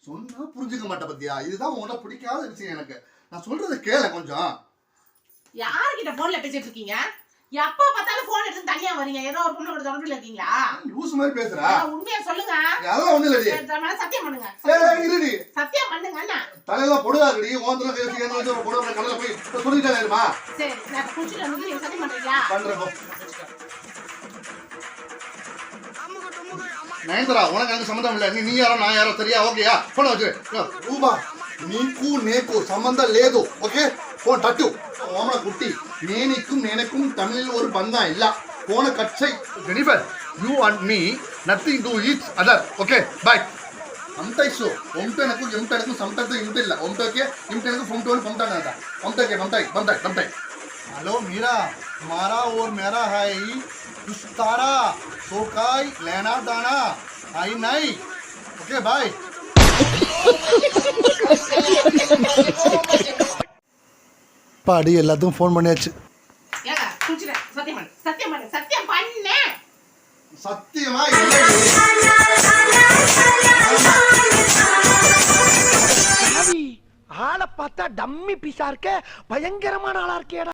சொன்னா புரிஞ்சுக்க மாட்டேன் பத்தியா. இதுதான் உன்கிட்ட பிடிக்காத விஷயம் எனக்கு. நான் சொல்றதை கேள கொஞ்சம். யார்கிட்ட போன்ல பேசிட்டு இருக்கீங்க? எப்ப பார்த்தாலும் போன் எடுத்து தனியா வரீங்க. ஏதோ ஒரு பொண்ணு கூட தொடர்புல இருக்கீங்களா? லூஸ் மாதிரி பேசுறா. உண்மையா சொல்லுங்க. அதெல்லாம் ஒண்ணு இல்லடி. சத்தியம் பண்ணுங்க. இருடி. சத்தியம் பண்ணுங்க அண்ணா. தலையில பொடுவாங்கடி. ஓந்தல பேசிக்கன்னு வந்து ஒரு பொடுவ கடல போய் சொல்லிட்டானேமா. சரி, நான் குடிச்சிட்டு வந்து நீங்க சத்தியம் பண்றீங்களா? பண்றப்போ. நயன்தரா உனக்கு எனக்கு சம்பந்தம் இல்ல. நீ யாரோ நான் யாரோ சரியா? ஓகேயா? போன் வச்சு. ரூபா నీకు నేకు సంబంధం లేదు. ఓకే ఫోన్ టట్టు ఓమన కుట్టి నేనెక్కుం తమిళ్ ஒரு பந்தம் இல்ல. போன கட் செய். Jennifer you and me nothing to each other. okay bye. అంతే సో ఒంటెనకు ఎంటెనకు సంతతో ఇంటిల్ల ఒంటకే ఇంటెనకు ఫోన్టోని పంటానట. ఒంటకే పంటాయి. हेलो मीरा तुम्हारा और मेरा है कुछ तारा सोकाई लेना दाना आई नहीं. Okay bye. பாடி எல்லாத்துக்கும் ஃபோன் பண்ணியாச்சு. ஏங்க குடிச்சிட்டேன். சத்தியம் பண்ணு. சத்தியமா இல்லை. ஆளை பார்த்தா டம்மி பீஸா இருக்க, பயங்கரமான ஆளா இருக்கேடா.